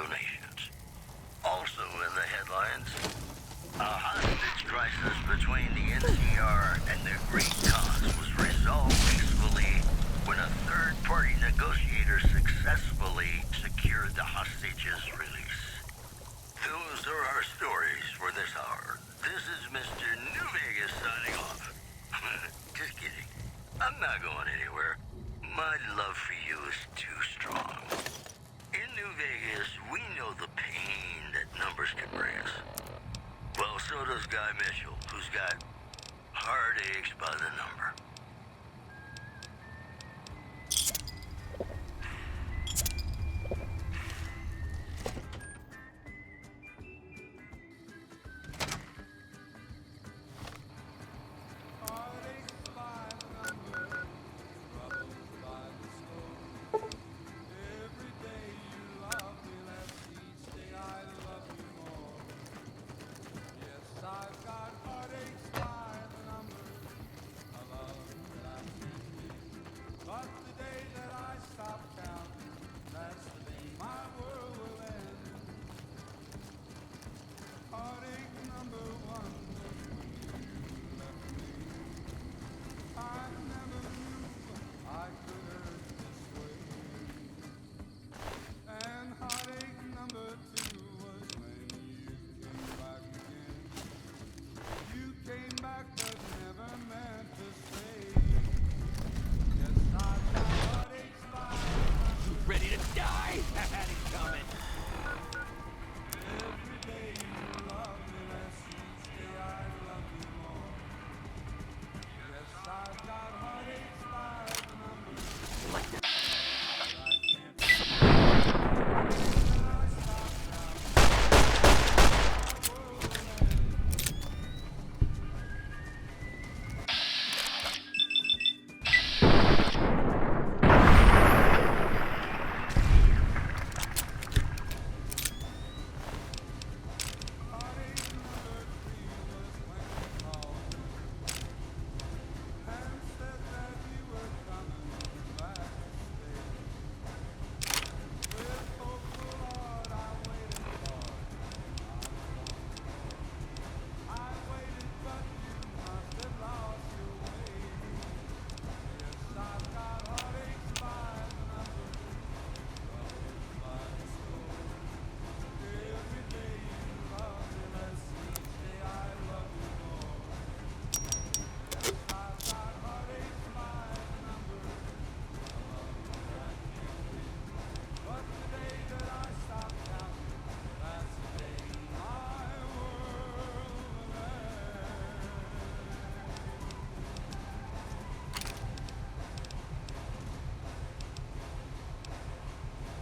donations. Also in the headlines, a hostage crisis between the NCR and the Great Cause was resolved peacefully when a third-party negotiator successfully secured the hostage's release. Those are our stories for this hour. This is Mr. New Vegas signing off. Just kidding. I'm not going anywhere. My love for you is too strong. In New Vegas, we know the pain that numbers can bring us. Well, so does Guy Mitchell, who's got heartaches by the number.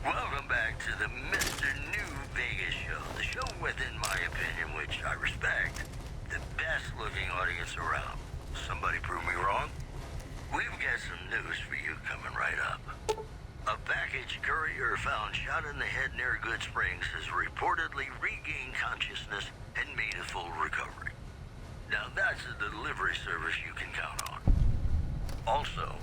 Welcome back to the Mr. New Vegas show. The show with, in my opinion, which I respect, the best looking audience around. Somebody prove me wrong? We've got some news for you coming right up. A package courier found shot in the head near Good Springs has reportedly regained consciousness and made a full recovery. Now that's a delivery service you can count on. Also,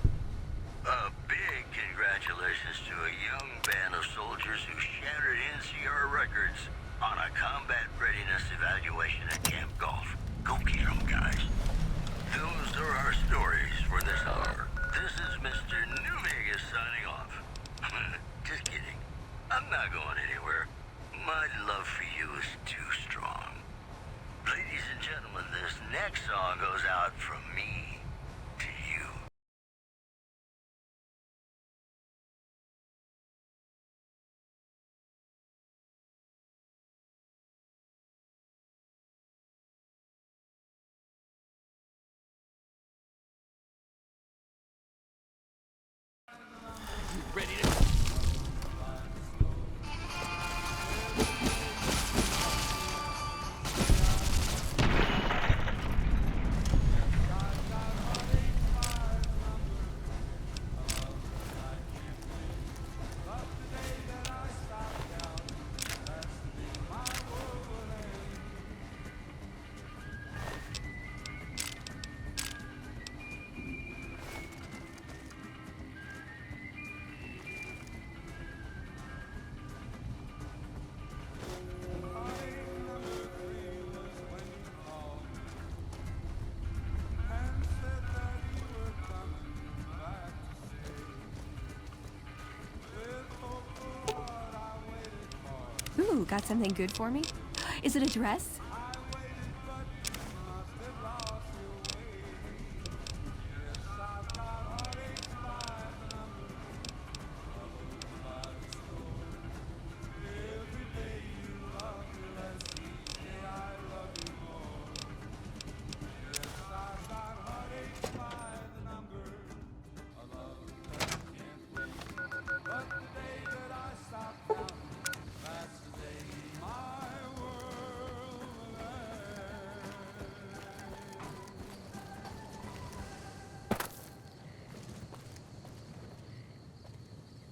a big congratulations to a young band of soldiers who shattered NCR records on a combat readiness evaluation at Camp Golf. Go get 'em, guys. Those are our stories for this hour. This is Mr. New Vegas signing off. Just kidding. I'm not going anywhere. My love for you is too strong. Ladies and gentlemen, this next song goes out from me to you. Ready to... Ooh, got something good for me? Is it a dress?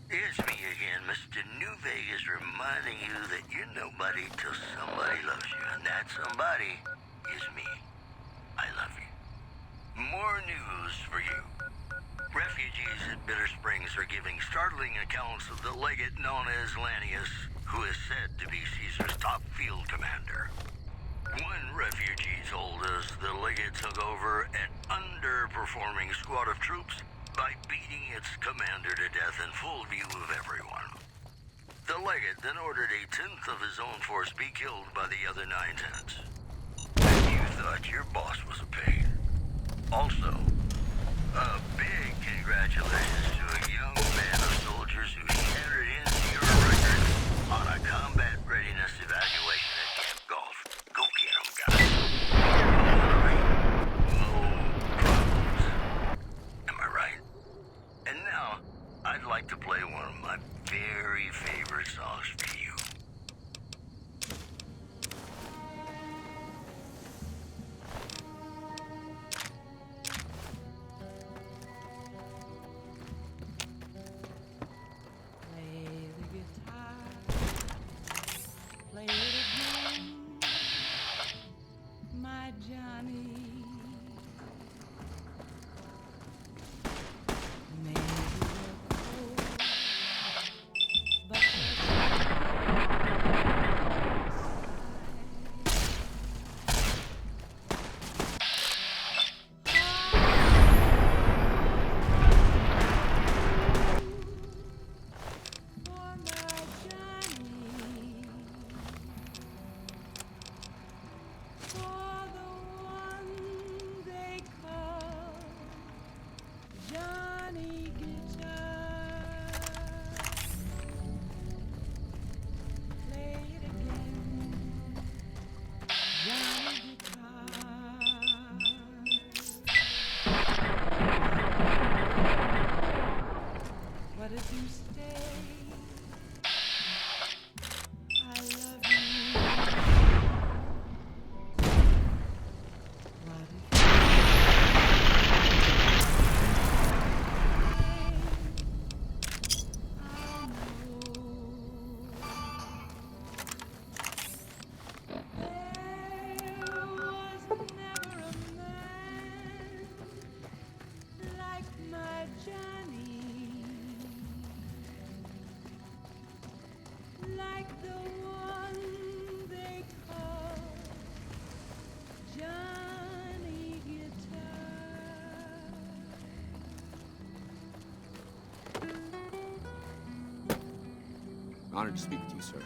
It's me again, Mr. New Vegas, reminding you that you're nobody till somebody loves you, and that somebody is me. I love you. More news for you. Refugees at Bitter Springs are giving startling accounts of the legate known as Lanius, who is said to be Caesar's top field commander. One refugee told us the legate took over an underperforming squad of troops by beating its commander to death in full view of everyone. The legate then ordered a tenth of his own force be killed by the other 9/10. And you thought your boss was a pig. Also, a big congratulations to a young band of soldiers who shattered into your record on a combat readiness evaluation at Camp Golf. Go get 'em, guys. No problems. Am I right? And now, I'd like to play one of my very favorite songs for you. Play the guitar, play it again, my Johnny. Maybe you're cold, but for my Johnny, for the one they call Johnny Guitar. Play it again, Johnny Guitar. What did you say? I love you. What did you like the one they call Johnny Guitar. Honored to speak with you, sir.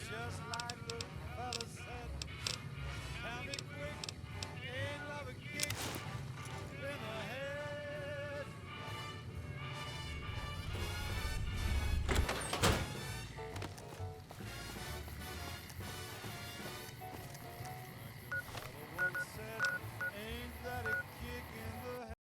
just like the fella said. Tell me quick, ain't love a kick in the head? Like the fella once said, ain't that a kick in the head?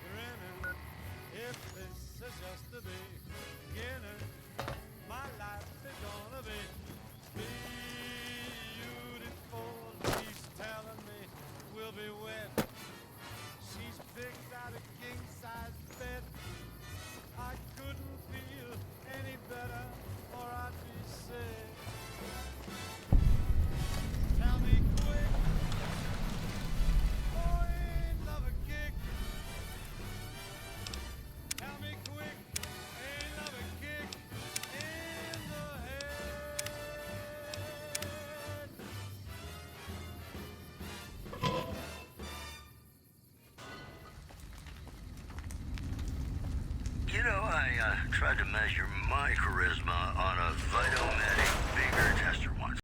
Grinning, if this is just the beginning, my life is gonna be beautiful. She's telling me we'll be wed. She's picked out a king-size bed. I couldn't feel any better, or I'd be sick. Tell me quick, oh, ain't love a kick? Tell me quick, ain't love a kick in the head? You know, I tried to measure my charisma on a Vitomatic vigor tester once.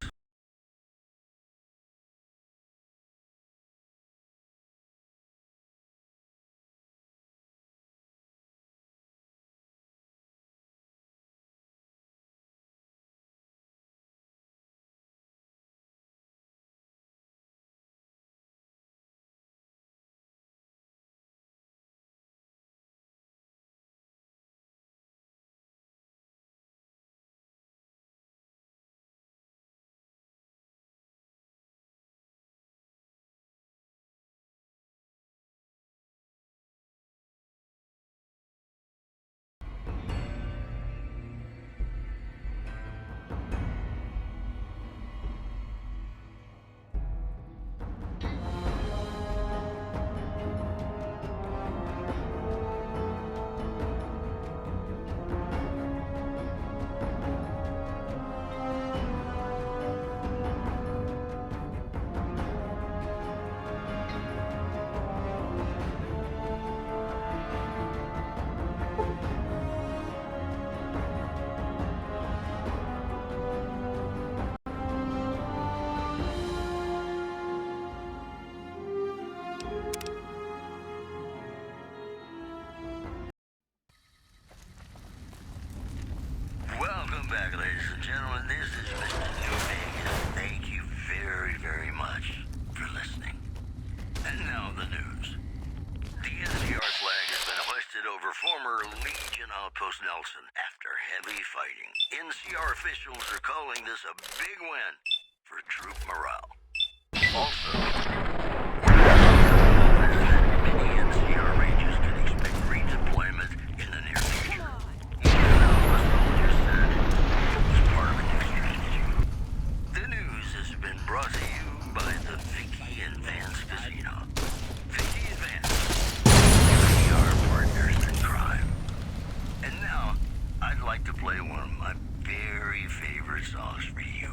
Welcome back, ladies and gentlemen. This is Mr. New Vegas. Thank you very, very much for listening. And now the news. The NCR flag has been hoisted over former Legion Outpost Nelson after heavy fighting. NCR officials are calling this a big win for troop morale. Also, many NCR ranges can expect redeployment in the near future. Soldiers said it was part of a new strategy. The news has been brought to you by the Vicky and Vance Casino. Vicky and Vance, NCR partners in crime. And now, I'd like to play one of my very favorite songs for you.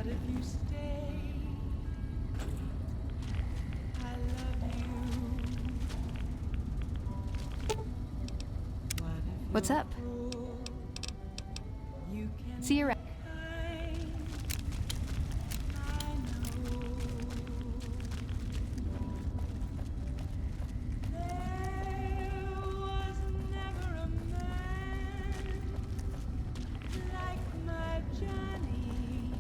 What if you stay? I love you. What if What's you're up? cruel? You can See you around. kind. I know. There was never a man like my Johnny,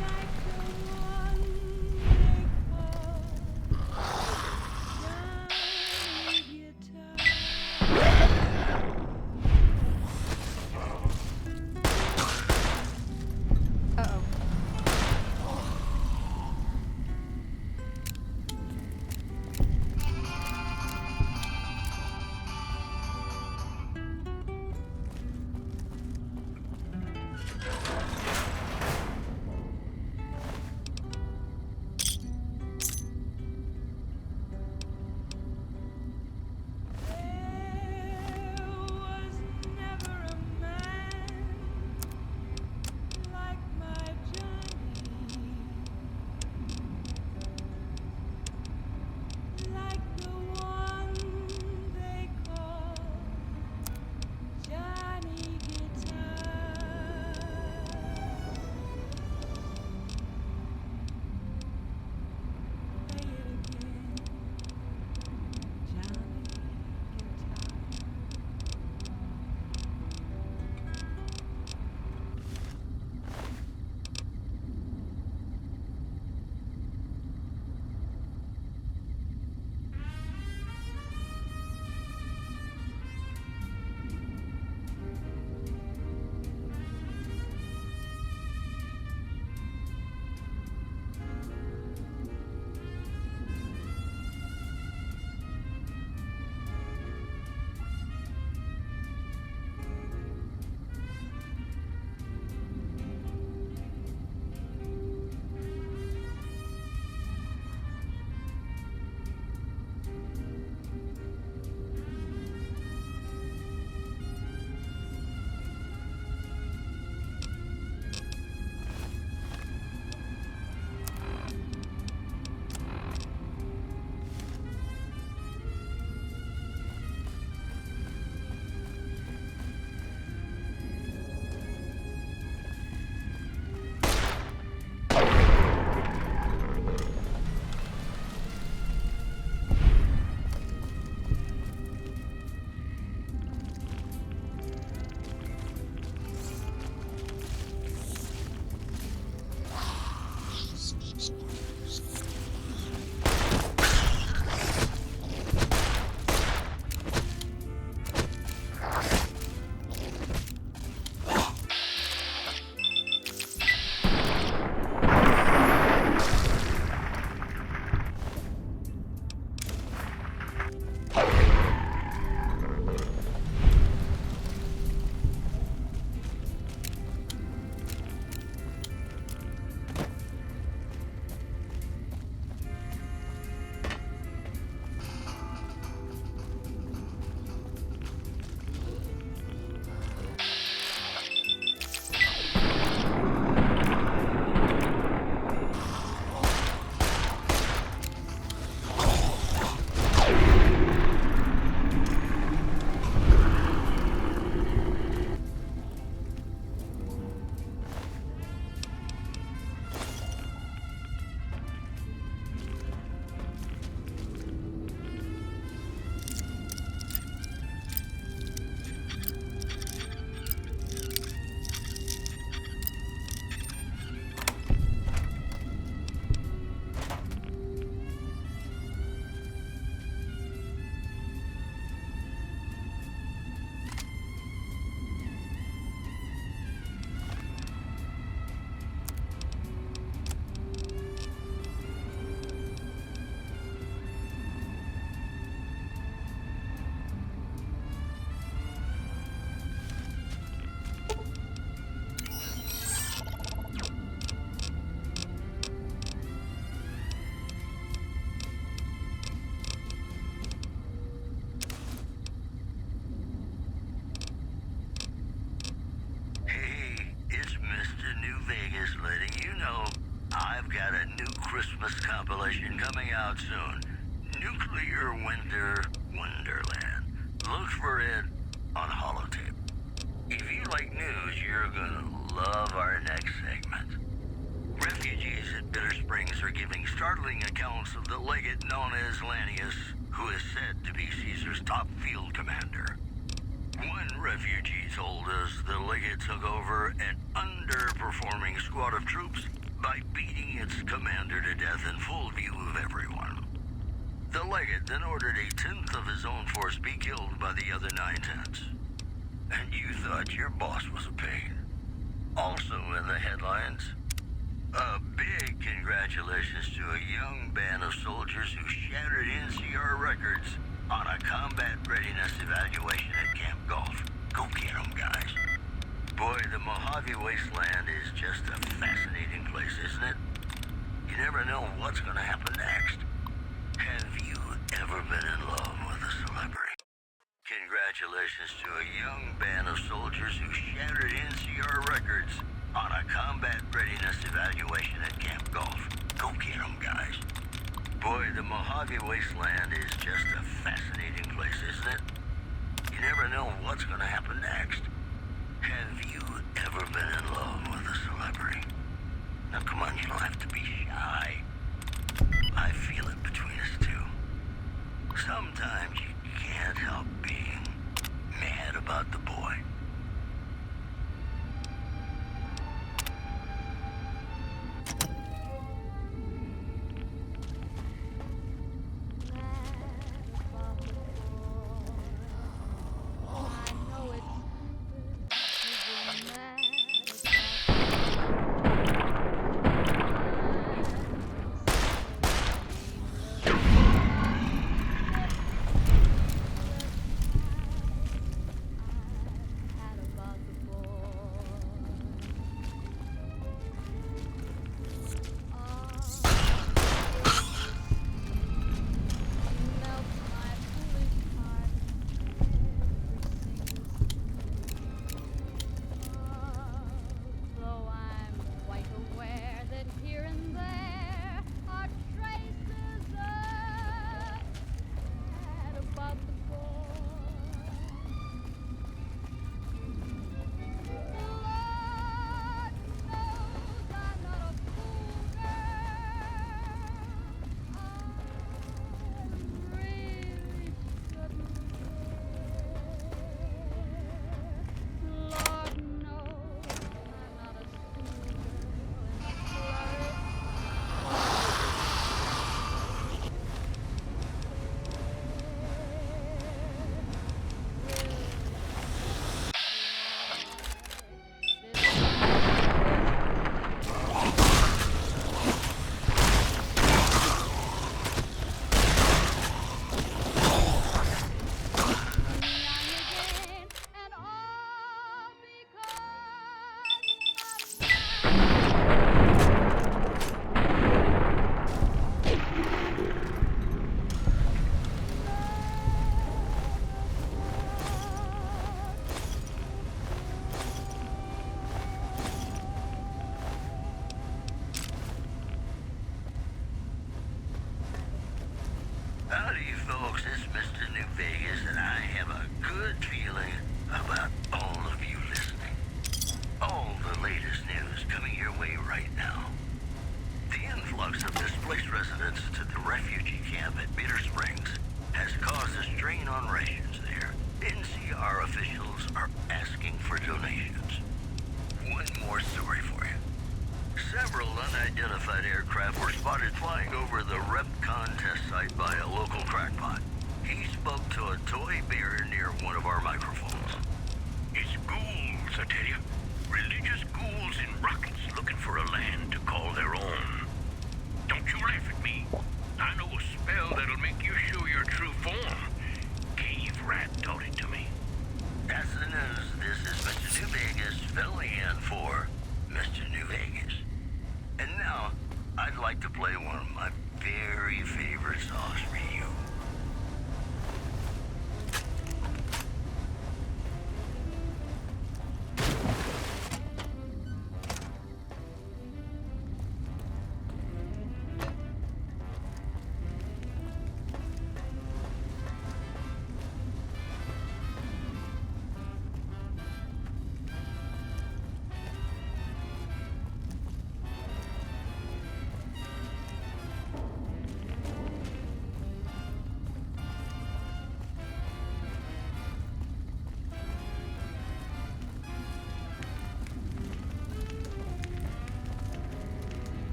like the one they call Johnny Guitar. compilation coming out soon. Nuclear Winter Wonderland. Look for it on holotape. If you like news, you're gonna love our next segment. Refugees at Bitter Springs are giving startling accounts of the legate known as Lannius, who is said to be Caesar's top field commander. One refugee told us the legate took over an underperforming squad of troops by beating its commander to death in full view of everyone. The legate then ordered a tenth of his own force be killed by the other 9/10. And you thought your boss was a pain. Also in the headlines, a big congratulations to a young band of soldiers who shattered NCR records on a combat readiness evaluation at Camp Golf. Go get 'em, guys. Boy, the Mojave Wasteland is just a fascinating place, isn't it? You never know what's gonna happen next. Have you ever been in love with a celebrity? Congratulations to a young band of soldiers who shattered NCR records on a combat readiness evaluation at Camp Golf. Go get 'em, guys. Boy, the Mojave Wasteland is just a fascinating place, isn't it? You never know what's gonna happen next. Have you ever been in love with a celebrity? Now come on, you don't have to be shy. I feel it between us two. Sometimes you can't help being mad about the boy. Howdy, folks. It's Mr. New Vegas, and I have a good feeling about all of you listening. All the latest news coming your way right now. The influx of displaced residents to the refugee camp at Bitter Springs has caused a strain on rations there. NCR officials are asking for donations. One more story for you. Several unidentified aircraft were spotted flying over the RepCon test site by a local crackpot. He spoke to a toy bear near one of our microphones. It's ghouls, I tell you. Religious ghouls in rockets looking for a land to call their own. Don't you laugh at me. I know a spell that'll make you show your true form. Cave Rat taught it to me. That's the news. This is Mr. New Vegas filling in for Mr. New Vegas. And now, I'd like to play one of my very favorite songs for you.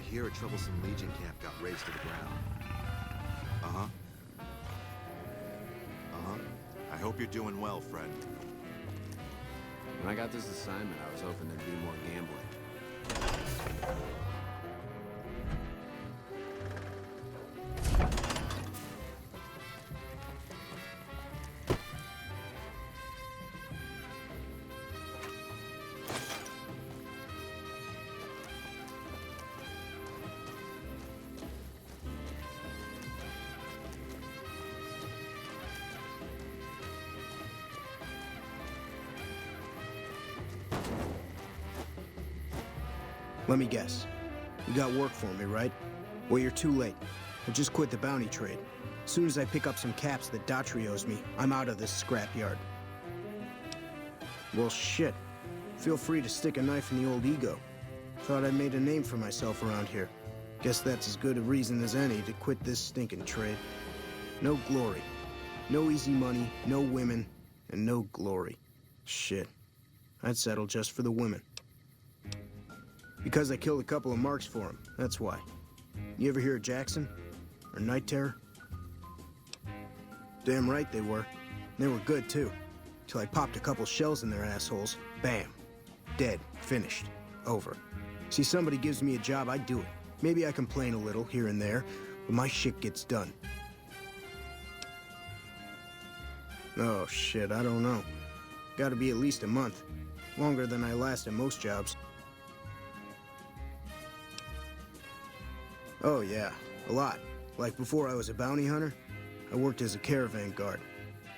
hear a troublesome Legion camp got razed to the ground. Uh-huh. Uh-huh. I hope you're doing well, Fred. When I got this assignment, I was hoping there'd be more gambling. Let me guess. You got work for me, right? Well, you're too late. I just quit the bounty trade. As soon as I pick up some caps that Daughtry owes me, I'm out of this scrapyard. Well, shit. Feel free to stick a knife in the old ego. Thought I made a name for myself around here. Guess that's as good a reason as any to quit this stinking trade. No glory. No easy money, no women, and no glory. Shit. I'd settle just for the women. Because I killed a couple of marks for him, that's why. You ever hear of Jackson? Or Night Terror? Damn right they were. They were good, too. Till I popped a couple shells in their assholes. Bam. Dead. Finished. Over. See, somebody gives me a job, I do it. Maybe I complain a little here and there, but my shit gets done. Oh, shit, I don't know. Gotta be at least a month. Longer than I last at most jobs. Oh, yeah. A lot. Like before I was a bounty hunter, I worked as a caravan guard.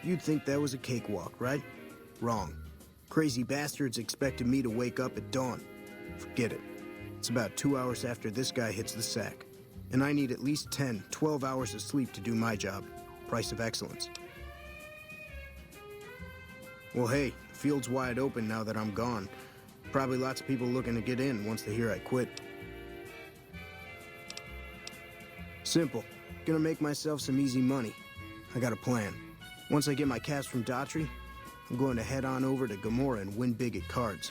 You'd think that was a cakewalk, right? Wrong. Crazy bastards expected me to wake up at dawn. Forget it. It's about 2 hours after this guy hits the sack. And I need at least 10, 12 hours of sleep to do my job. Price of excellence. Well, hey, the field's wide open now that I'm gone. Probably lots of people looking to get in once they hear I quit. Simple. Gonna make myself some easy money. I got a plan. Once I get my caps from Daughtry, I'm going to head on over to Gomorrah and win big at cards.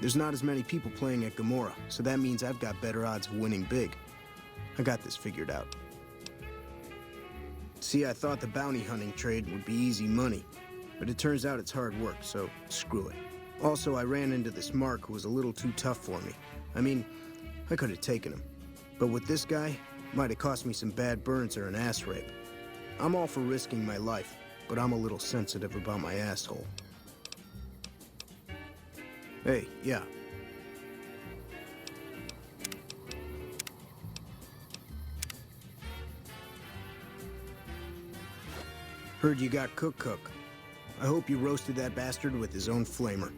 There's not as many people playing at Gomorrah, so that means I've got better odds of winning big. I got this figured out. See, I thought the bounty hunting trade would be easy money, but it turns out it's hard work, so screw it. Also, I ran into this Mark who was a little too tough for me. I mean, I could have taken him. But with this guy, might have cost me some bad burns or an ass rape. I'm all for risking my life, but I'm a little sensitive about my asshole. Hey, yeah. Heard you got Cook. I hope you roasted that bastard with his own flamer.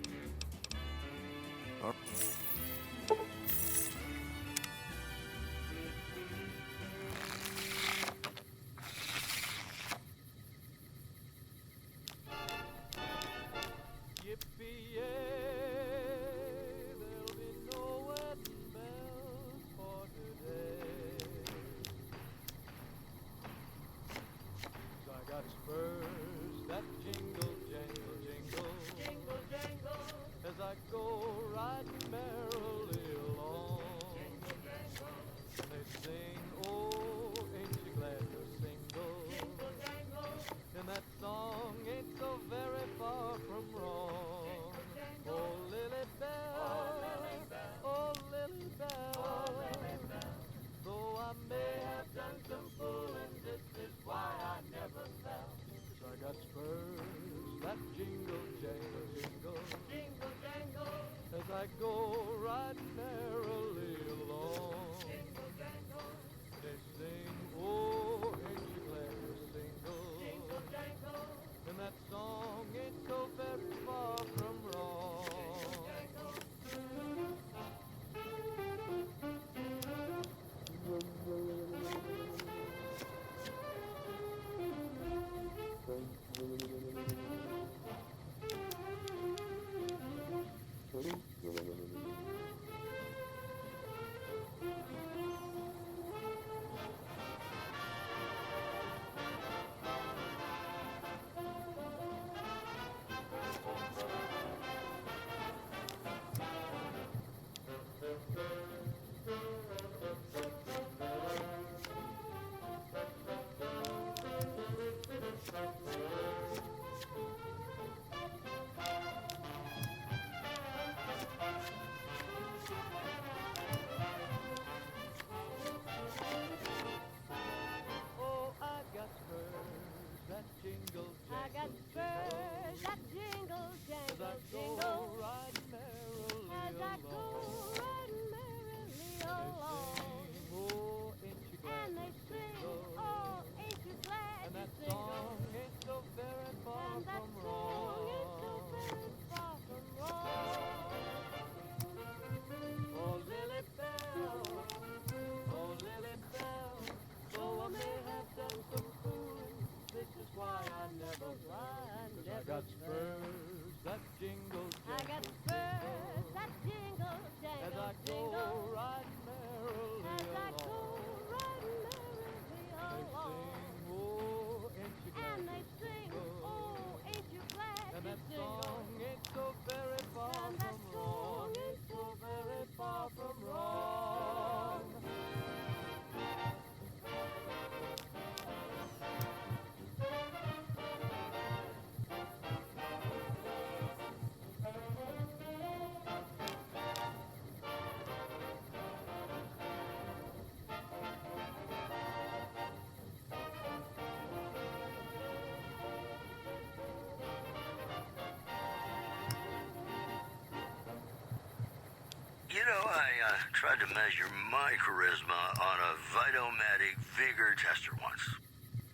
tried to measure my charisma on a Vitomatic vigor tester once.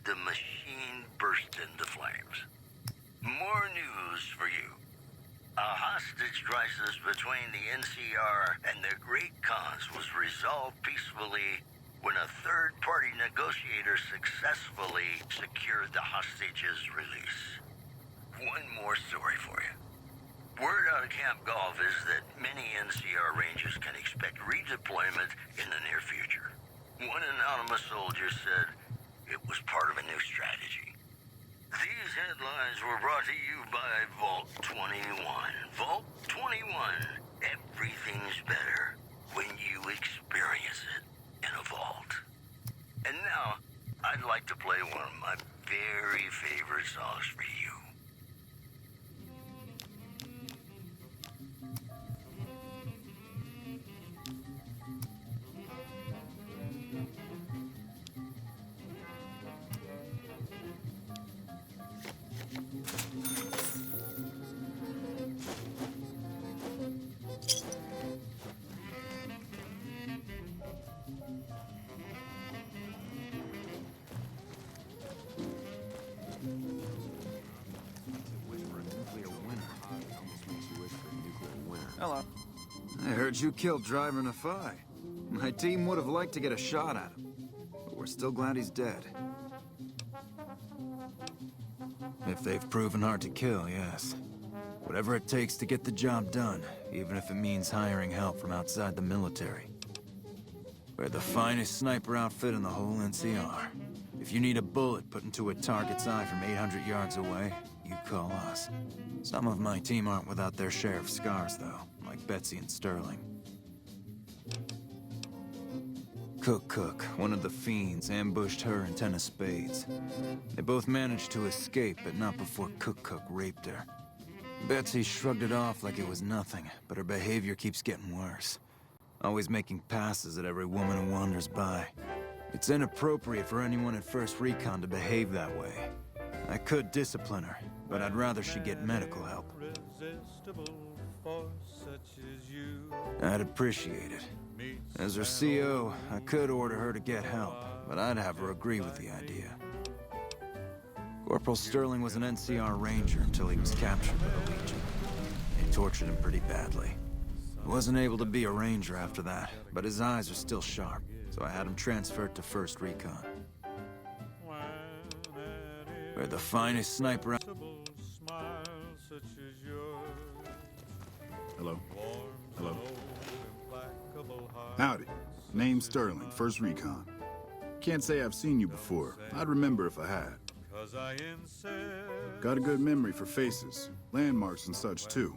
The machine burst into flames. More news for you. A hostage crisis between the NCR and the Great Khans was resolved peacefully when a third-party negotiator successfully secured the hostage's release. One more story for you. Word out of Camp Golf is that many NCR Rangers can expect redeployment in the near future. One anonymous soldier said it was part of a new strategy. These headlines were brought to you by Vault 21. Vault 21. Everything's better when you experience it in a vault. And now, I'd like to play one of my very favorite songs for you. Hello. I heard you killed Driver Nafai. My team would have liked to get a shot at him, but we're still glad he's dead. If they've proven hard to kill, yes. Whatever it takes to get the job done, even if it means hiring help from outside the military. We're the finest sniper outfit in the whole NCR. If you need a bullet put into a target's eye from 800 yards away, you call us. Some of my team aren't without their share of scars, though, like Betsy and Sterling. Cook, one of the fiends, ambushed her and 10 of spades. They both managed to escape, but not before Cook raped her. Betsy shrugged it off like it was nothing, but her behavior keeps getting worse. Always making passes at every woman who wanders by. It's inappropriate for anyone at First Recon to behave that way. I could discipline her, but I'd rather she get medical help. I'd appreciate it. As her CO, I could order her to get help, but I'd have her agree with the idea. Corporal Sterling was an NCR Ranger until he was captured by the Legion. They tortured him pretty badly. He wasn't able to be a Ranger after that, but his eyes are still sharp, so I had him transferred to First Recon. We're the finest sniper. Hello. Hello. Howdy. Name's Sterling, First Recon. Can't say I've seen you before. I'd remember if I had. Got a good memory for faces, landmarks and such too.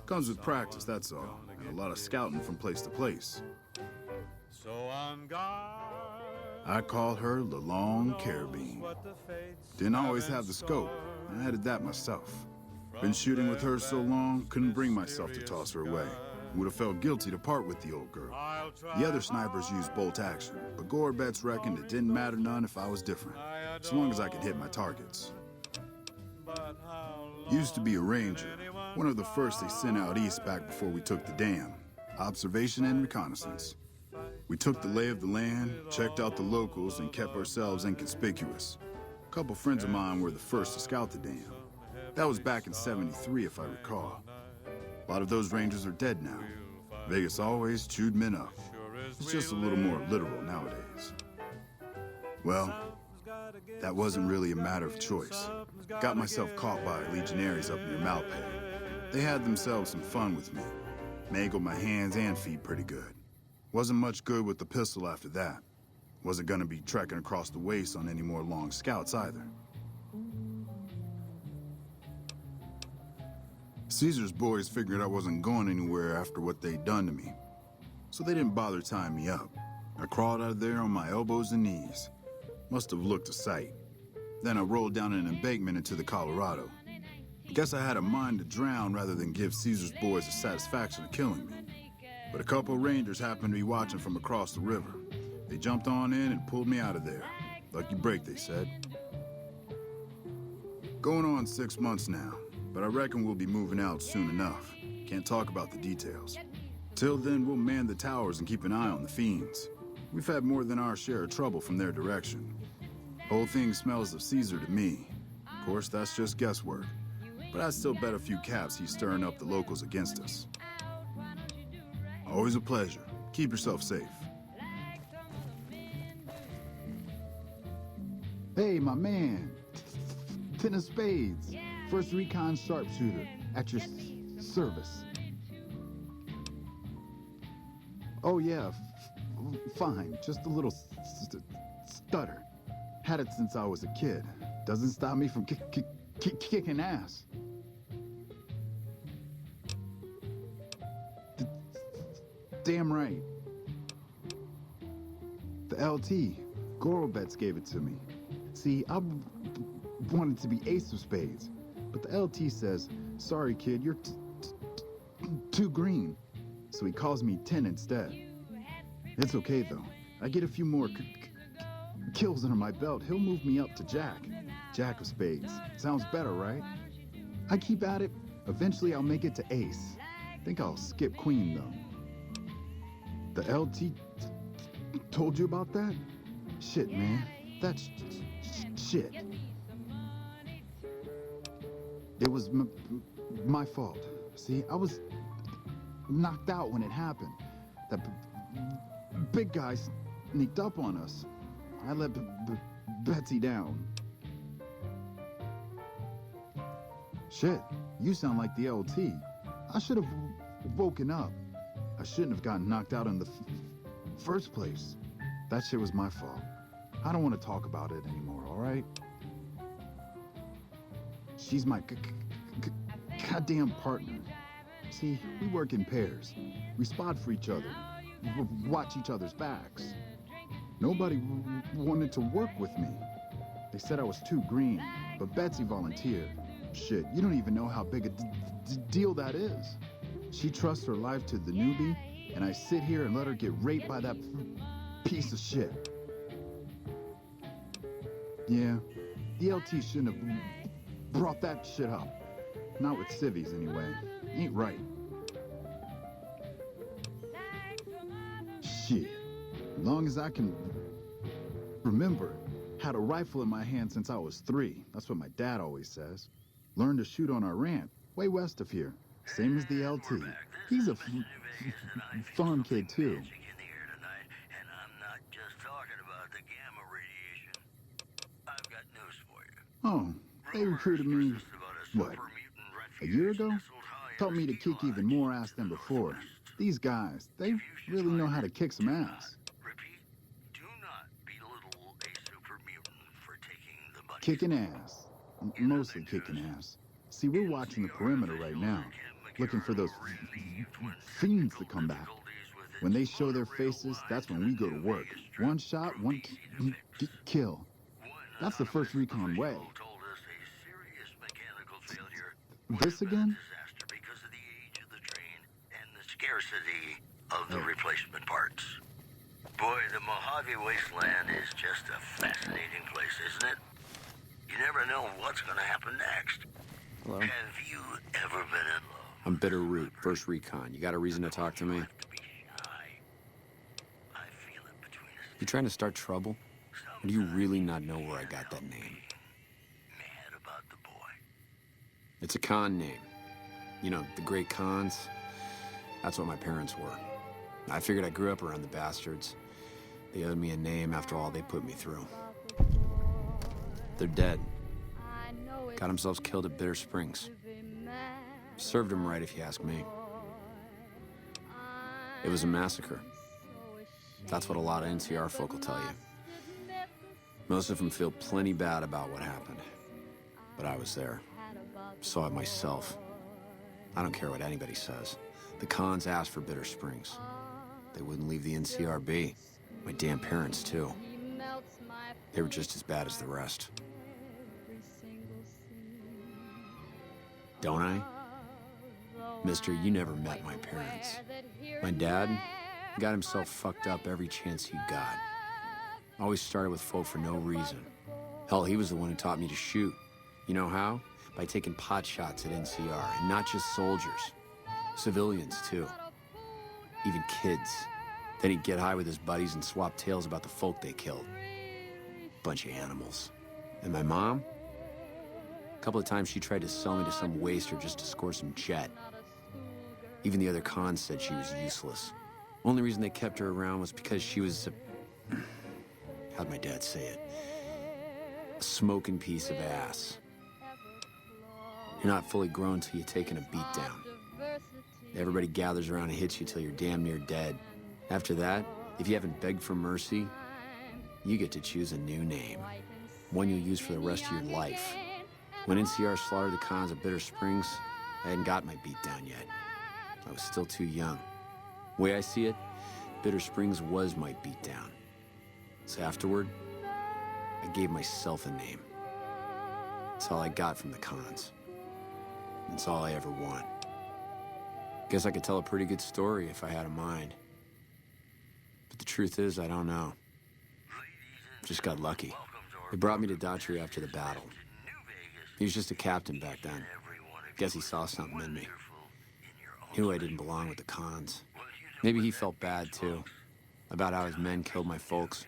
Comes with practice, that's all. And a lot of scouting from place to place. I call her the Long Carabine. Didn't always have the scope. I added that myself. Been shooting with her so long, couldn't bring myself to toss her away. Would have felt guilty to part with the old girl. The other snipers used bolt action, but Gorbets reckoned it didn't matter none if I was different, as long as I could hit my targets. Used to be a ranger, one of the first they sent out east back before we took the dam. Observation and reconnaissance. We took the lay of the land, checked out the locals, and kept ourselves inconspicuous. A couple friends of mine were the first to scout the dam. That was back in '73, if I recall. A lot of those rangers are dead now. Vegas always chewed men up. It's just a little more literal nowadays. Well, that wasn't really a matter of choice. Got myself caught by legionaries up near Malpay. They had themselves some fun with me. Mangled my hands and feet pretty good. Wasn't much good with the pistol after that. Wasn't gonna be trekking across the waste on any more long scouts either. Caesar's boys figured I wasn't going anywhere after what they'd done to me, so they didn't bother tying me up. I crawled out of there on my elbows and knees. Must have looked a sight. Then I rolled down an embankment into the Colorado. Guess I had a mind to drown rather than give Caesar's boys the satisfaction of killing me. But a couple rangers happened to be watching from across the river. They jumped on in and pulled me out of there. Lucky break, they said. Going on 6 months now. But I reckon we'll be moving out soon enough. Can't talk about the details. Till then, we'll man the towers and keep an eye on the fiends. We've had more than our share of trouble from their direction. Whole thing smells of Caesar to me. Of course, that's just guesswork. But I'd still bet a few caps he's stirring up the locals against us. Always a pleasure. Keep yourself safe. Hey, my man. 10 of spades. First recon sharpshooter. At your service. Oh, yeah. Fine. Just a little stutter. Had it since I was a kid. Doesn't stop me from kicking ass. Damn right. The LT. Gorobets gave it to me. See, I wanted to be ace of spades, but the LT says, sorry kid, you're too green. So he calls me 10 instead. It's okay though. I get a few more kills under my belt, he'll move me up to Jack. Jack of spades. Sounds better, right? I keep at it. Eventually I'll make it to ace. Think I'll skip queen though. The LT told you about that? Shit, man. That's shit. It was my fault. See, I was knocked out when it happened. That big guy sneaked up on us. I let Betsy down. Shit, you sound like the LT. I should have woken up. I shouldn't have gotten knocked out in the first place. That shit was my fault. I don't want to talk about it anymore, all right? She's my goddamn partner. See, we work in pairs. We spot for each other, watch each other's backs. Nobody wanted to work with me. They said I was too green, but Betsy volunteered. Shit, you don't even know how big a deal that is. She trusts her life to the newbie, and I sit here and let her get raped by that piece of shit. Yeah, the LT shouldn't have brought that shit up. Not with civvies, anyway. Ain't right. Shit. As long as I can remember, had a rifle in my hand since I was 3. That's what my dad always says. Learned to shoot on our ranch, way west of here. Same as the LT. He's a fun kid, too. Oh, they recruited me, what, a year ago? Taught me to kick even more ass than before. These guys, they really know how to kick some ass. Kicking ass. Mostly kicking ass. See, we're watching the perimeter right now, looking for those fiends to come back. When they show their faces, that's when we go to work. One shot, one kill. That's the first recon way. This again? Because of the age of the train and the scarcity of the replacement parts. Boy, the Mojave Wasteland is just a fascinating place, isn't it? You never know what's going to happen next. Hello? Have you ever been in love? I'm Bitter Root, first recon. You got a reason to talk to me? You trying to start trouble? Or do you really not know where I got that name? Mad about the boy. It's a con name. You know, the great cons. That's what my parents were. I figured I grew up around the bastards. They owed me a name after all they put me through. They're dead. Got themselves killed at Bitter Springs. Served them right if you ask me. It was a massacre. That's what a lot of NCR folk will tell you. Most of them feel plenty bad about what happened. But I was there. Saw it myself. I don't care what anybody says. The cons asked for Bitter Springs. They wouldn't leave the NCR be. My damn parents, too. They were just as bad as the rest. Don't I? Mister, you never met my parents. My dad got himself fucked up every chance he got. Always started with folk for no reason. Hell, he was the one who taught me to shoot. You know how? By taking pot shots at NCR, and not just soldiers. Civilians, too. even kids. Then he'd get high with his buddies and swap tales about the folk they killed. Bunch of animals. And my mom? A couple of times she tried to sell me to some waster just to score some jet. Even the other cons said she was useless. Only reason they kept her around was because she was a... how'd my dad say it? A smoking piece of ass. You're not fully grown till you're taking a beat down. Everybody gathers around and hits you till you're damn near dead. After that, if you haven't begged for mercy, you get to choose a new name. One you'll use for the rest of your life. When NCR slaughtered the cons of Bitter Springs, I hadn't got my beat down yet. I was still too young. The way I see it, Bitter Springs was my beat down. So afterward, I gave myself a name. That's all I got from the cons. That's all I ever want. Guess I could tell a pretty good story if I had a mind. But the truth is, I don't know. Just got lucky. They brought me to Daughtry after the battle. He was just a captain back then. Guess he saw something in me. Knew I didn't belong with the cons. Maybe he felt bad, too, about how his men killed my folks.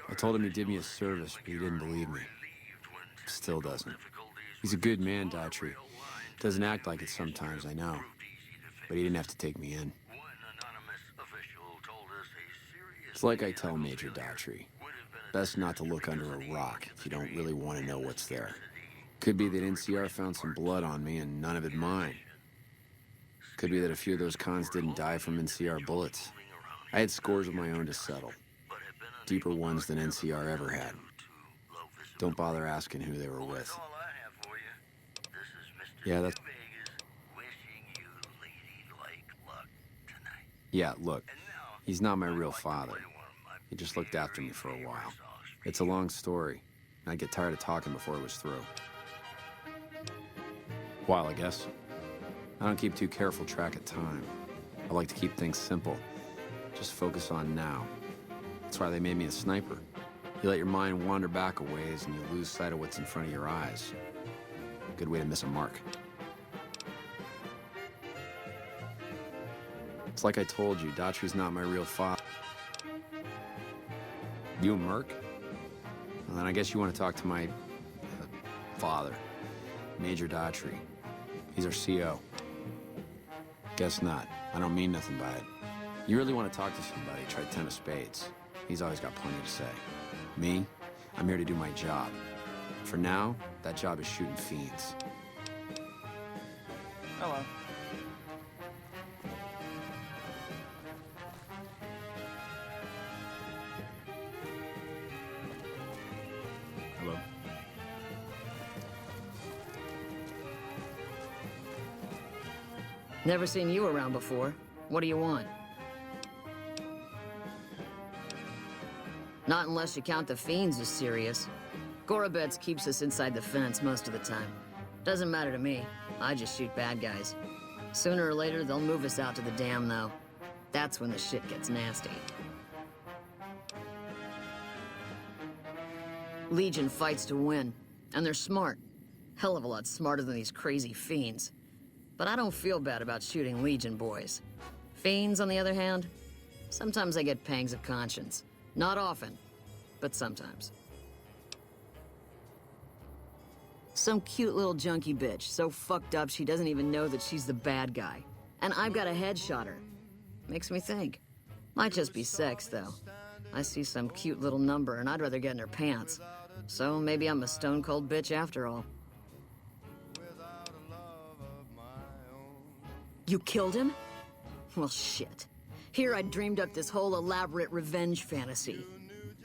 I told him he did me a service, but he didn't believe me. Still doesn't. He's a good man, Daughtry. Doesn't act like it sometimes, I know. But he didn't have to take me in. It's like I tell Major Daughtry. Best not to look under a rock if you don't really want to know what's there. Could be that NCR found some blood on me and none of it mine. Could be that a few of those cons didn't die from NCR bullets. I had scores of my own to settle. Deeper ones than NCR ever had. Don't bother asking who they were with. Yeah, that's... Yeah, look. He's not my real father. He just looked after me for a while. It's a long story, and I'd get tired of talking before it was through. While, I guess. I don't keep too careful track of time. I like to keep things simple. Just focus on now. That's why they made me a sniper. You let your mind wander back a ways, and you lose sight of what's in front of your eyes. Good way to miss a mark. It's like I told you, Daughtry's not my real father. You a merc? Well, then I guess you want to talk to my... father. Major Daughtry. He's our CO. Guess not. I don't mean nothing by it. You really want to talk to somebody, try 10 of spades. He's always got plenty to say. Me? I'm here to do my job. For now, that job is shooting fiends. Hello. Hello. Never seen you around before. What do you want? Not unless you count the fiends as serious. Gorobets keeps us inside the fence most of the time. Doesn't matter to me. I just shoot bad guys. Sooner or later, they'll move us out to the dam, though. That's when the shit gets nasty. Legion fights to win, and they're smart. Hell of a lot smarter than these crazy fiends. But I don't feel bad about shooting Legion boys. Fiends, on the other hand, sometimes I get pangs of conscience. Not often, but sometimes. Some cute little junkie bitch, so fucked up she doesn't even know that she's the bad guy. And I've got a headshot her. Makes me think. Might just be sex, though. I see some cute little number and I'd rather get in her pants. So maybe I'm a stone-cold bitch after all. You killed him? Well, shit. Here I dreamed up this whole elaborate revenge fantasy.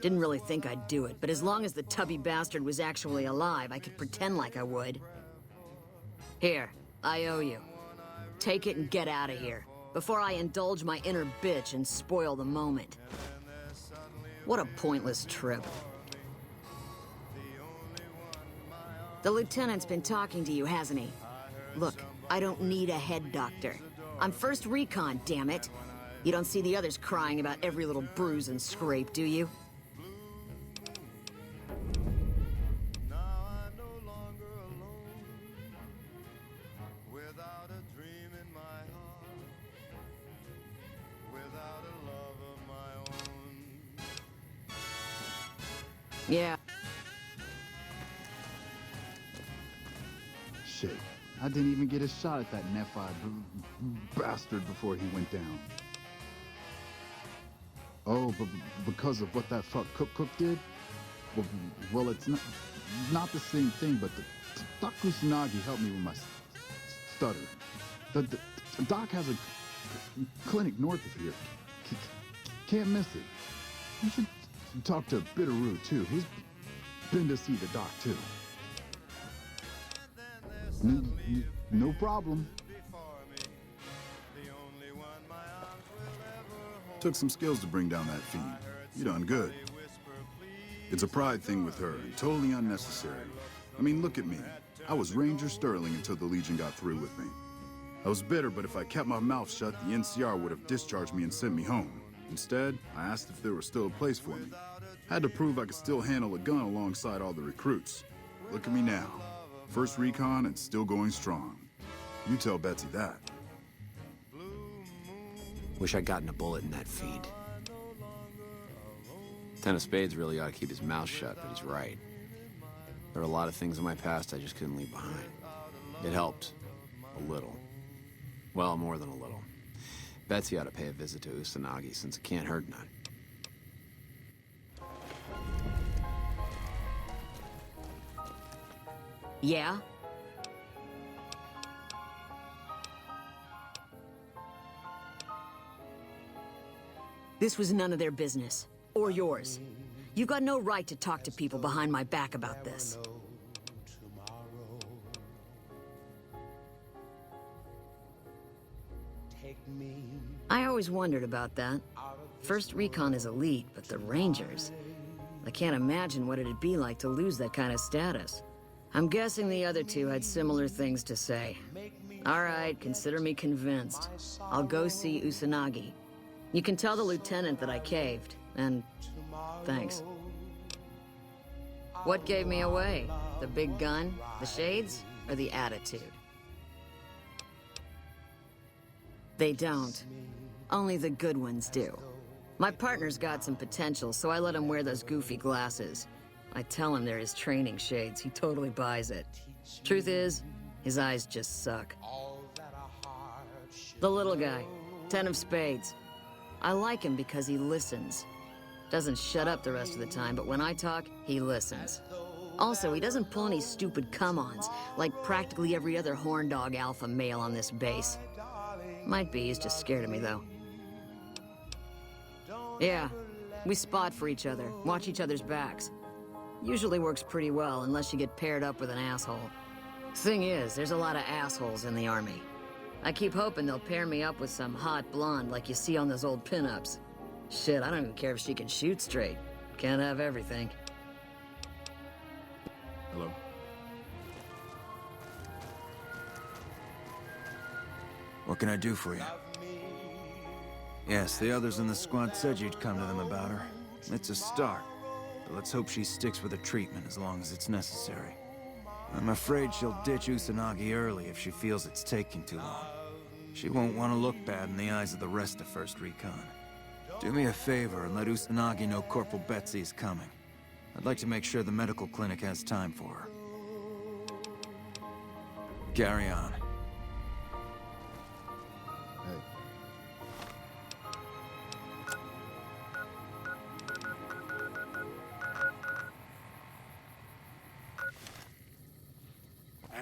Didn't really think I'd do it, but as long as the tubby bastard was actually alive, I could pretend like I would. Here, I owe you. Take it and get out of here, before I indulge my inner bitch and spoil the moment. What a pointless trip. The lieutenant's been talking to you, hasn't he? Look, I don't need a head doctor. I'm first recon, damn it. You don't see the others crying about every little bruise and scrape, do you? Yeah. Shit. I didn't even get a shot at that Nephi bastard before he went down. Oh, but because of what that fuck Cook did? Well, it's not the same thing, but Dr. Kusanagi helped me with my stutter. The doc has a clinic north of here. Can't miss it. You should talk to Bitterroot, too. He's been to see the doc, too. No problem. Took some skills to bring down that fiend. You done good. It's a pride thing with her, and totally unnecessary. I mean, look at me. I was Ranger Sterling until the Legion got through with me. I was bitter, but if I kept my mouth shut, the NCR would have discharged me and sent me home. Instead, I asked if there was still a place for me. Had to prove I could still handle a gun alongside all the recruits. Look at me now. First recon and still going strong. You tell Betsy that. Wish I'd gotten a bullet in that fiend. Ten of Spades really ought to keep his mouth shut, but he's right. There are a lot of things in my past I just couldn't leave behind. It helped. A little. Well, more than a little. Betsy ought to pay a visit to Kusanagi, since it can't hurt none. Yeah? This was none of their business. Or yours. You got no right to talk to people behind my back about this. I always wondered about that. First Recon is elite, but the Rangers... I can't imagine what it'd be like to lose that kind of status. I'm guessing the other two had similar things to say. All right, consider me convinced. I'll go see Kusanagi. You can tell the lieutenant that I caved, and thanks. What gave me away? The big gun, the shades, or the attitude? They don't. Only the good ones do. My partner's got some potential, so I let him wear those goofy glasses. I tell him they're his training shades. He totally buys it. Truth is, his eyes just suck. The little guy, 10 of Spades. I like him because he listens. Doesn't shut up the rest of the time, but when I talk, he listens. Also, he doesn't pull any stupid come-ons, like practically every other horn dog alpha male on this base. Might be he's just scared of me, though. Yeah, we spot for each other, watch each other's backs. Usually works pretty well, unless you get paired up with an asshole. Thing is, there's a lot of assholes in the Army. I keep hoping they'll pair me up with some hot blonde like you see on those old pinups. Shit, I don't even care if she can shoot straight. Can't have everything. Hello? What can I do for you? Yes, the others in the squad said you'd come to them about her. It's a start, but let's hope she sticks with the treatment as long as it's necessary. I'm afraid she'll ditch Kusanagi early if she feels it's taking too long. She won't want to look bad in the eyes of the rest of First Recon. Do me a favor and let Kusanagi know Corporal Betsy is coming. I'd like to make sure the medical clinic has time for her. Carry on. Hey.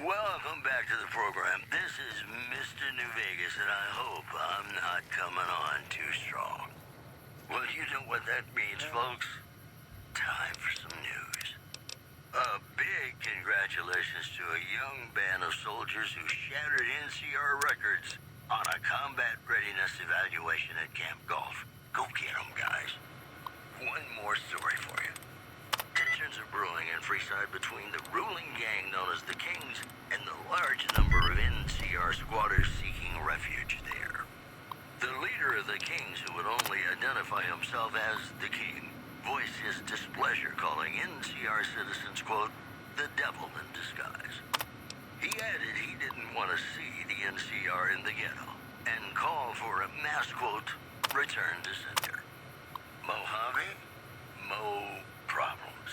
Welcome back to the program. This is Mr. New Vegas, and I hope I'm not coming on too strong. Well, you know what that means, folks. Time for some news. A big congratulations to a young band of soldiers who shattered NCR records on a combat readiness evaluation at Camp Golf. Go get them, guys. One more story for you. Tensions are brewing in Freeside between the ruling gang known as the Kings and the large number of NCR squatters seeking refuge there. The leader of the Kings, who would only identify himself as the King, voiced his displeasure, calling NCR citizens, quote, the devil in disguise. He added he didn't want to see the NCR in the ghetto and called for a mass, quote, return to sender. Mojave? Mo problems.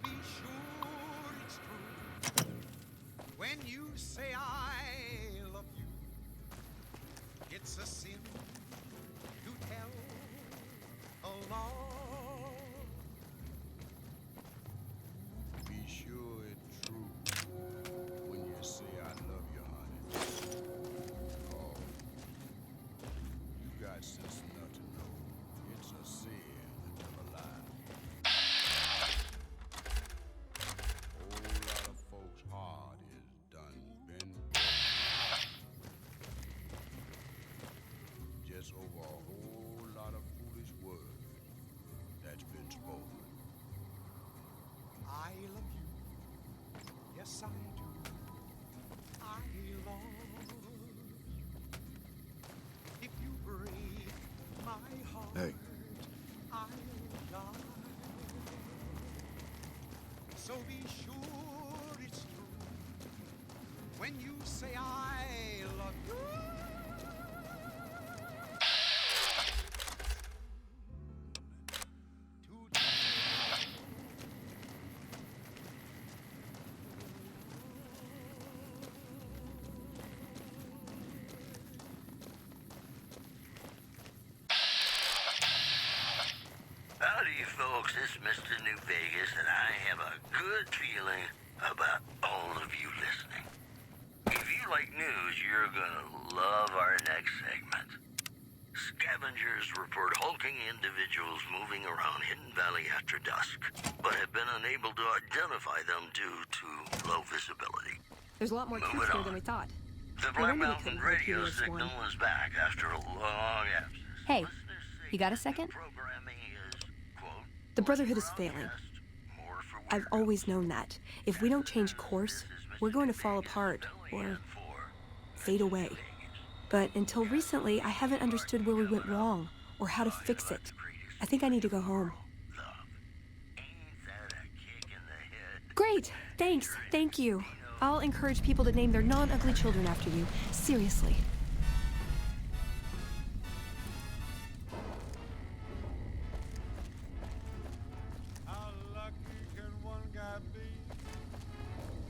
be sure it's true when you say I love you. It's a sin to tell a lie. Be sure it's true when you say I love you, honey. Oh, you got sense enough to know it's a sin to tell a lie. Whole lot of folks' heart is done been broken. Just over a whole lot of foolish words that's been spoken. I love you. Yes, I do. I love you. If you break my heart, Hey. I'll die. So be sure it's true when you say I love you. Howdy, folks. It's Mr. New Vegas, and I have a good feeling about all of you listening. If you like news, you're gonna love our next segment. Scavengers report hulking individuals moving around Hidden Valley after dusk, but have been unable to identify them due to low visibility. There's a lot more Moving troops here on. than we thought. The No Black wonder we Mountain couldn't hold radio Heroes signal Swarm. is back after a long absence. Hey, Listeners say you got a that second? programming is, quote, The Brotherhood is more failing. broadcast, more for I've weirdos. always known that. If we don't change course, we're going to fall apart, or fade away. But until recently, I haven't understood where we went wrong, or how to fix it. I think I need to go home. Great! Thanks! Thank you! I'll encourage people to name their non-ugly children after you. Seriously. How lucky can one guy be?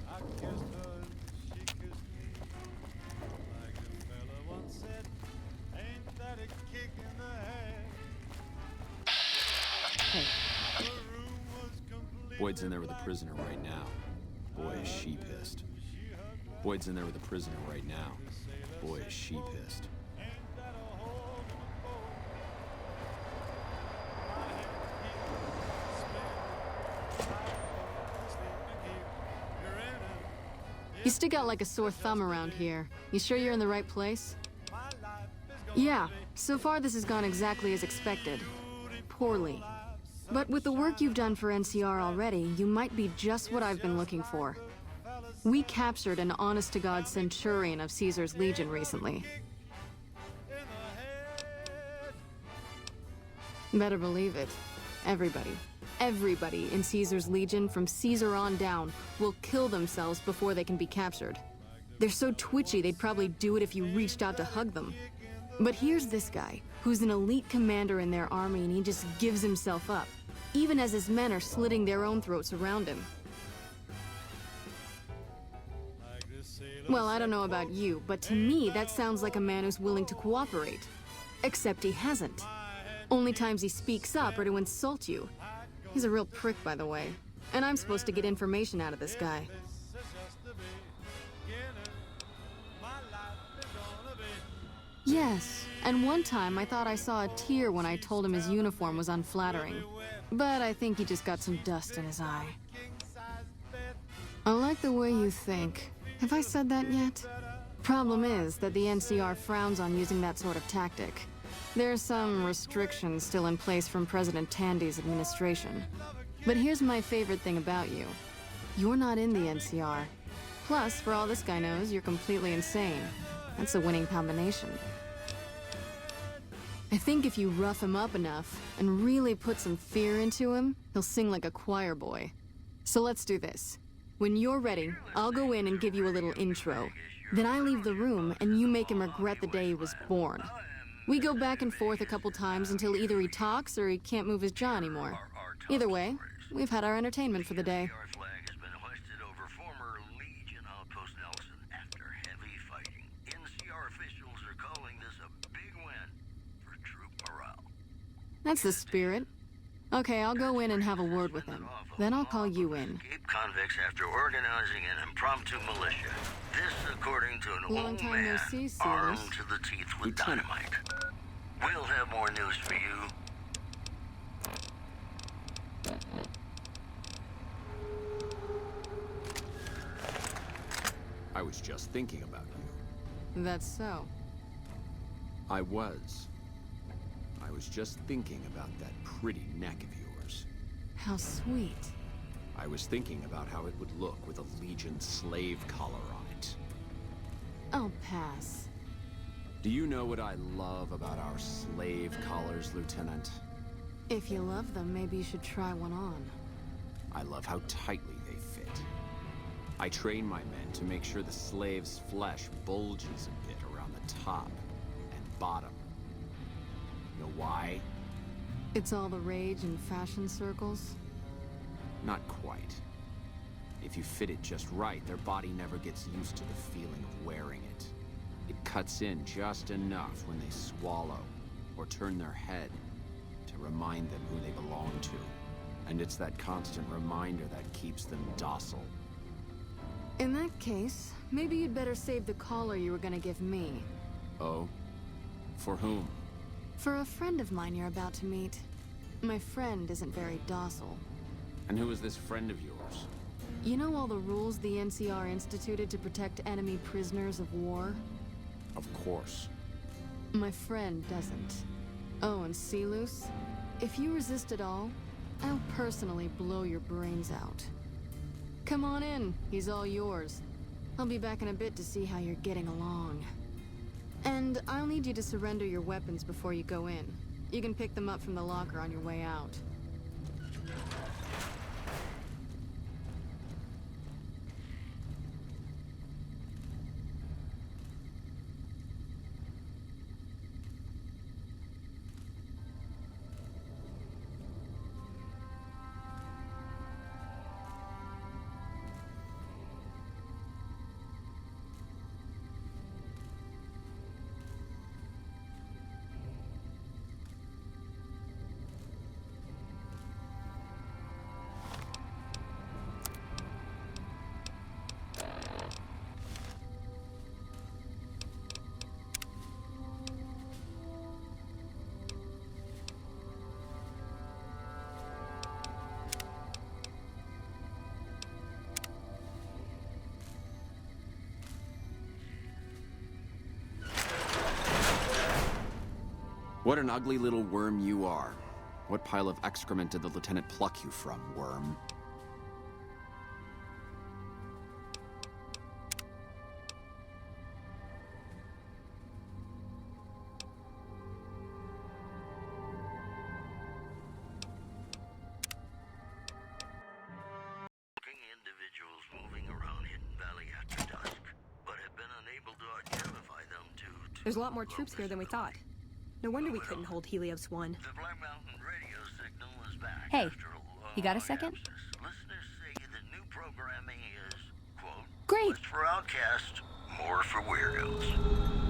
I kissed her and she kissed me. Like a fella once said, ain't that a kick in the head? Hey. The room was completely Boyd's in there with a prisoner right now. Boy, is she pissed. Boyd's in there with a prisoner right now. Boy, is she pissed. Ain't that a hole in the boat? I had to keep spinning. I sleep and keep grinning. You stick out like a sore thumb around here. You sure you're in the right place? Yeah, so far this has gone exactly as expected. Poorly. But with the work you've done for NCR already, you might be just what I've been looking for. We captured an honest-to-God centurion of Caesar's Legion recently. Better believe it. Everybody in Caesar's Legion, from Caesar on down, will kill themselves before they can be captured. They're so twitchy they'd probably do it if you reached out to hug them. But here's this guy, who's an elite commander in their army, and he just gives himself up, even as his men are slitting their own throats around him. Well, I don't know about you, but to me, that sounds like a man who's willing to cooperate. Except he hasn't. Only times he speaks up are to insult you. He's a real prick, by the way. And I'm supposed to get information out of this guy. Yes, and one time I thought I saw a tear when I told him his uniform was unflattering. But I think he just got some dust in his eye. I like the way you think. Have I said that yet? Problem is that the NCR frowns on using that sort of tactic. There's some restrictions still in place from President Tandy's administration. But here's my favorite thing about you. You're not in the NCR. Plus, for all this guy knows, you're completely insane. That's a winning combination. I think if you rough him up enough and really put some fear into him, he'll sing like a choir boy. So let's do this. When you're ready, I'll go in and give you a little intro. Then I leave the room and you make him regret the day he was born. We go back and forth a couple times until either he talks or he can't move his jaw anymore. Either way, we've had our entertainment for the day. NCR flag has been hoisted over former Legion outpost Nelson after heavy fighting. NCR officials are calling this a big win for troop morale. That's the spirit. Okay, I'll go in and have a word with him. Then I'll call you in. Escaped convicts after organizing an impromptu militia. This, according to an Long old time no man see, Seals. armed to the teeth with dynamite. We'll have more news for you. I was just thinking about you. That's so. I was just thinking about that pretty neck of yours. How sweet. I was thinking about how it would look with a Legion slave collar on it. I'll pass. Do you know what I love about our slave collars, Lieutenant? If you love them, maybe you should try one on. I love how tightly they fit. I train my men to make sure the slave's flesh bulges a bit around the top and bottom. You know why? It's all the rage in fashion circles? Not quite. If you fit it just right, their body never gets used to the feeling of wearing it. It cuts in just enough when they swallow or turn their head to remind them who they belong to. And it's that constant reminder that keeps them docile. In that case, maybe you'd better save the collar you were gonna give me. Oh? For whom? For a friend of mine you're about to meet. My friend isn't very docile. And who is this friend of yours? You know all the rules the NCR instituted to protect enemy prisoners of war? Of course. My friend doesn't. Oh, and Selus? If you resist at all, I'll personally blow your brains out. Come on in, he's all yours. I'll be back in a bit to see how you're getting along. And I'll need you to surrender your weapons before you go in. You can pick them up from the locker on your way out. What an ugly little worm you are. What pile of excrement did the lieutenant pluck you from, worm? Individuals moving around Hidden Valley after dusk, but have been unable to identify them to There's a lot more troops here than we thought. No wonder we couldn't hold Helios 1. The Black Mountain radio signal is back. Hey, after a long you got a second? absence. Listeners say the new programming is, quote, Great! less for outcasts, more for weirdos.